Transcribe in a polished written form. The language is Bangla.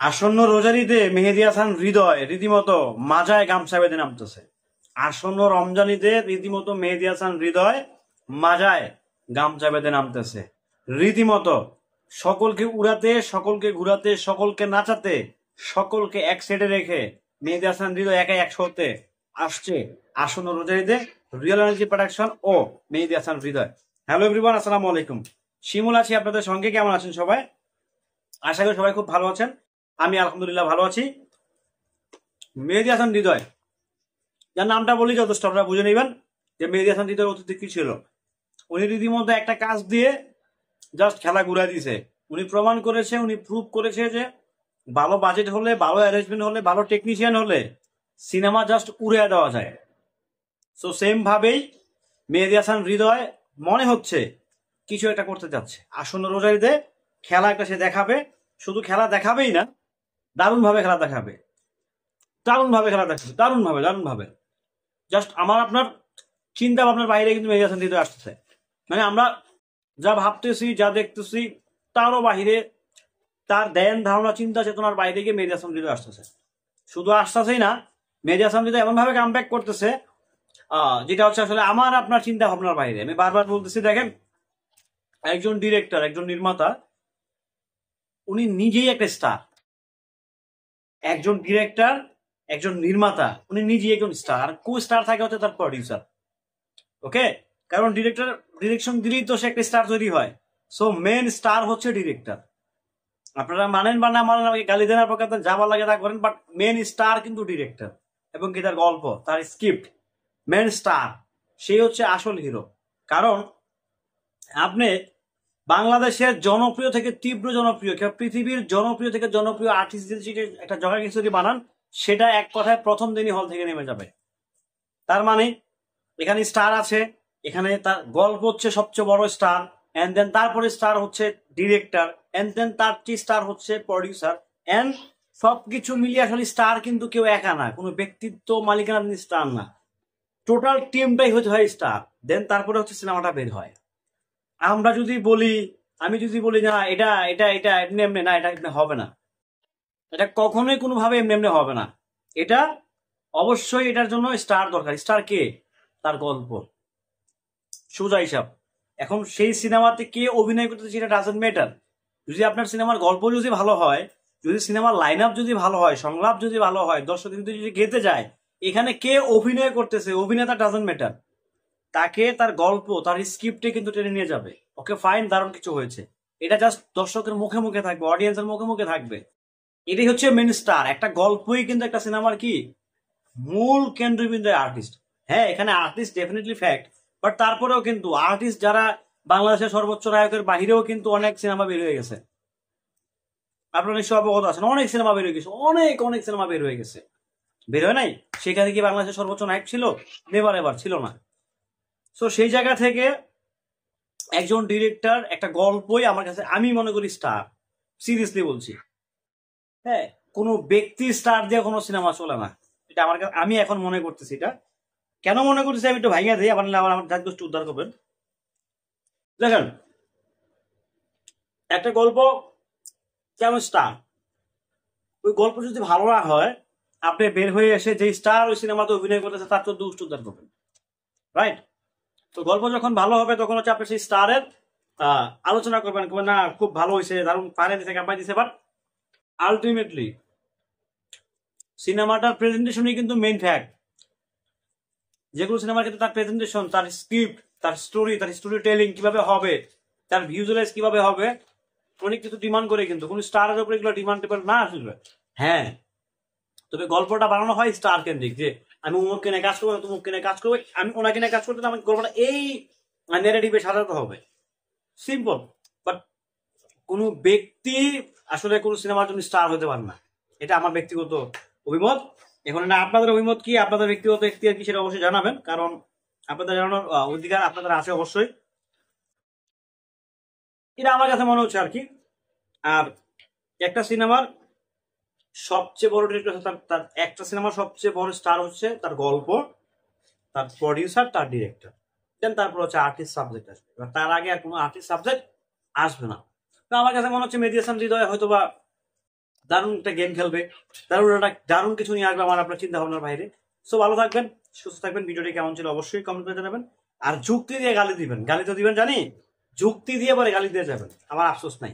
আসন্ন রোজার ঈদে মেহেদী হাসান হৃদয় রীতিমতো মাজায় গামছা বেঁধে নামতেছে। আসন্ন রমজান ঈদে রীতিমতো মেহেদী হাসান হৃদয় মাজায় গামছা বেঁধে নামতেছে। রীতিমতো সকলকে উড়াতে, সকলকে ঘুরাতে, সকলকে নাচাতে, সকলকে এক সাইডে রেখে মেহেদী হাসান হৃদয় একাই একশোতে আসছে আসন্ন রোজার ঈদে রিয়েল এনার্জি প্রোডাকশন ও মেহেদী হাসান হৃদয়। হ্যালো এভরিওয়ান, আসসালামু আলাইকুম। শিমুল আছি আপনাদের সঙ্গে। কেমন আছেন সবাই? আশা করি সবাই খুব ভালো আছেন। আমি আলহামদুলিল্লাহ ভালো আছি। মেহেদী হাসান হৃদয়, যার নামটা বলি যথেষ্ট, আপনারা বুঝে নেবেন যে মেহেদী হাসান হৃদয় অতীতে কি ছিল। উনি রীতিমতো একটা কাজ দিয়ে জাস্ট খেলা ঘুরে দিয়েছে। উনি প্রমাণ করেছে, উনি প্রুভ করেছে যে ভালো বাজেট হলে, ভালো অ্যারেঞ্জমেন্ট হলে, ভালো টেকনিশিয়ান হলে সিনেমা জাস্ট উড়ে দেওয়া যায়। সো সেম ভাবেই মেহেদী হাসান হৃদয় মনে হচ্ছে কিছু একটা করতে যাচ্ছে। আসন্ন রোজার ঈদে খেলা একটা সে দেখাবে। শুধু খেলা দেখাবেই না, দারুণভাবে খেলা দেখাবে, দারুণভাবে খেলা দেখাবে, দারুণভাবে দারুণভাবে। জাস্ট আমার আপনার চিন্তা ভাবনার বাইরে কিন্তু মেহেদী হাসান হৃদয় আসতেছে। মানে আমরা যা ভাবতেছি, যা দেখতেছি, তারও বাহিরে, তার ধ্যান ধারণা চিন্তা চেতনার বাইরে গিয়ে মেহেদী হাসান হৃদয় আসতেছে। শুধু আসতেছেই না, মেহেদী হাসান হৃদয় এমন ভাবে কামব্যাক করতেছে যেটা হচ্ছে আসলে আমার আপনার চিন্তা ভাবনার বাইরে। আমি বারবার বলতেছি, দেখেন, একজন ডিরেক্টর, একজন নির্মাতা, উনি নিজেই একটা স্টার। একজন ডিরেক্টর, একজন নির্মাতা, উনি নিজেই একজন স্টার। আর কো স্টার থাকে হচ্ছে তার প্রডিউসার। ওকে, কারণ ডিরেক্টর ডিরেকশন দিলেই তো সে একটা স্টার তৈরি হয়। সো মেন স্টার হচ্ছে ডিরেক্টর। আপনারা মানেন বা না মানেন, আমাকে গালি দেওয়ার পক্ষে যা ভালো লাগে তা করেন, বাট মেন স্টার কিন্তু ডিরেক্টর। এবং কি তার গল্প, তার স্ক্রিপ্ট, মেন স্টার সেই হচ্ছে আসল হিরো। কারণ আপনি বাংলাদেশের জনপ্রিয় থেকে তীব্র জনপ্রিয়, পৃথিবীর জনপ্রিয় থেকে জনপ্রিয় আর্টিস্ট একটা জগা কিছু যদি বানান, সেটা এক কথায় প্রথম দিনই হল থেকে নেমে যাবে। তার মানে এখানে স্টার আছে, এখানে তার গল্প হচ্ছে সবচেয়ে বড় স্টার, এন্ড দেন তারপরে স্টার হচ্ছে ডিরেক্টর, এন্ড দেন তার স্টার হচ্ছে প্রডিউসার। এন্ড সবকিছু মিলিয়ে আসলে স্টার কিন্তু কেউ একা না, কোনো ব্যক্তিত্ব মালিকানা স্টার না, টোটাল টিমটাই হচ্ছে হয় স্টার। দেন তারপরে হচ্ছে সিনেমাটা বের হয়। আমরা যদি বলি, আমি যদি বলি না এটা এটা এটা এমনি এমনি না, এটা এমনি হবে না, এটা কখনোই কোনোভাবে এমনি এমনি হবে না। এটা অবশ্যই এটার জন্য স্টার দরকার। স্টার কে? তার গল্প, সোজা হিসাব। এখন সেই সিনেমাতে কে অভিনয় করতেছে সেটা ডাজন্ট ম্যাটার। যদি আপনার সিনেমার গল্প যদি ভালো হয়, যদি সিনেমার লাইন আপ যদি ভালো হয়, সংলাপ যদি ভালো হয়, দর্শক যদি গেতে যায়, এখানে কে অভিনয় করতেছে, অভিনেতা ডাজন্ট ম্যাটার। তাকে তার গল্প, তার স্ক্রিপ্টে কিন্তু টেনে নিয়ে যাবে। ওকে ফাইন, দারুণ কিছু হয়েছে, এটা জাস্ট দর্শকের মুখে মুখে থাকবে, অডিয়েন্সের মুখে মুখে থাকবে। এটাই হচ্ছে মেন স্টার। একটা গল্পই কিন্তু একটা সিনেমার কি মূল কেন্দ্রবিন্দু আর্টিস্ট। হ্যাঁ, এখানে আর্টিস্ট ডেফিনেটলি ফ্যাক্ট, বাট তারপরেও কিন্তু আর্টিস্ট যারা বাংলাদেশের সর্বোচ্চ নায়কের বাহিরেও কিন্তু অনেক সিনেমা বের হয়ে গেছে। আপনারা নিশ্চয় অবগত আছেন, অনেক সিনেমা বের হয়ে গেছে, অনেক অনেক সিনেমা বের হয়ে গেছে। বের হয় নাই? সেখানে কি বাংলাদেশের সর্বোচ্চ নায়ক ছিল? নেভার এভার ছিল না। সো সেই জায়গা থেকে একজন ডিরেক্টর, একটা গল্পই আমার কাছে, আমি মনে করি স্টার। সিরিয়াসলি বলছি। হ্যাঁ, কোনো ব্যক্তি স্টার দিয়ে কোনো সিনেমা চলে না, এটা আমার কাছে, আমি এখন মনে করতেছি। এটা কেন মনে করতেছি আমি একটু ভাইয়া দিই, আবার আমার জাত গোষ্ঠী উদ্ধার করবেন। দেখেন, একটা গল্প কেন স্টার? ওই গল্প যদি ভালো না হয়, আপনি বের হয়ে এসে যে স্টার ওই সিনেমাতে অভিনয় করতেছে তার তো দুষ্ট উদ্ধার করবেন, রাইট? তো গল্প যখন ভালো হবে তখন হচ্ছে আপনি সেই স্টারের আলোচনা করবেন, না খুব ভালো হয়েছে, দারুণ পারে দিছে, কামাই দিছে। বাট আলটিমেটলি সিনেমাটার প্রেজেন্টেশনই কিন্তু মেইন ফ্যাক্ট। যেগুলো সিনেমার ক্ষেত্রে তার প্রেজেন্টেশন, তার স্ক্রিপ্ট, তার স্টোরি, তার স্টোরি টেলিং কিভাবে হবে, তার ভিজুয়ালাইজ কিভাবে হবে, অনেক কিছু ডিমান্ড করে। কিন্তু কোন স্টারের উপরে এগুলো ডিমান্ড না আসলে। হ্যাঁ, তবে গল্পটা বানানো হয় স্টার কেন্দ্রিক, যে আমি অমুক কিনে কাজ করবো, তমুক কিনে কাজ করবো, আমি ওনাকে কিনে কাজ করতে, আমাকে গল্পটা এই ন্যারেটিভে সাজাতে হবে। সিম্পল। বাট কোনো ব্যক্তি আসলে কোনো সিনেমার জন্য স্টার হতে পারে না, এটা আমার ব্যক্তিগত অভিমত। এখন না আপনাদের অভিমত কি, আপনাদের ব্যক্তিগত এখতিয়ার কি, সেটা অবশ্যই জানাবেন, কারণ আপনাদের জানানোর অধিকার আপনাদের আছে অবশ্যই। এটা আমার কাছে মনে হচ্ছে আর কি। আর একটা সিনেমার সবচেয়ে বড় ডিরেক্টর, তার একটা সিনেমার সবচেয়ে বড় স্টার হচ্ছে তার গল্প, তার প্রডিউসার, তার ডিরেক্টর, দেন তারপর হচ্ছে আর্টিস্ট সাবজেক্ট আসবে। তার আগে আর কোনো আর্টিস্ট সাবজেক্ট আসবে না। তো আমার কাছে মনে হচ্ছে মেহেদী হাসান হৃদয় হয়তো বা দারুণ একটা গেম খেলবে, দারুণ কিছু নিয়ে আসবে আমার আপনার চিন্তা ভাবনার বাইরে। সো ভালো থাকবেন, সুস্থ থাকবেন। ভিডিওটি কেমন ছিল অবশ্যই কমেন্ট করে জানাবেন। আর যুক্তি দিয়ে গালি দিবেন, গালি তো দিবেন জানি, যুক্তি দিয়ে পরে গালি দিয়ে যাবেন, আমার আফসোস নাই।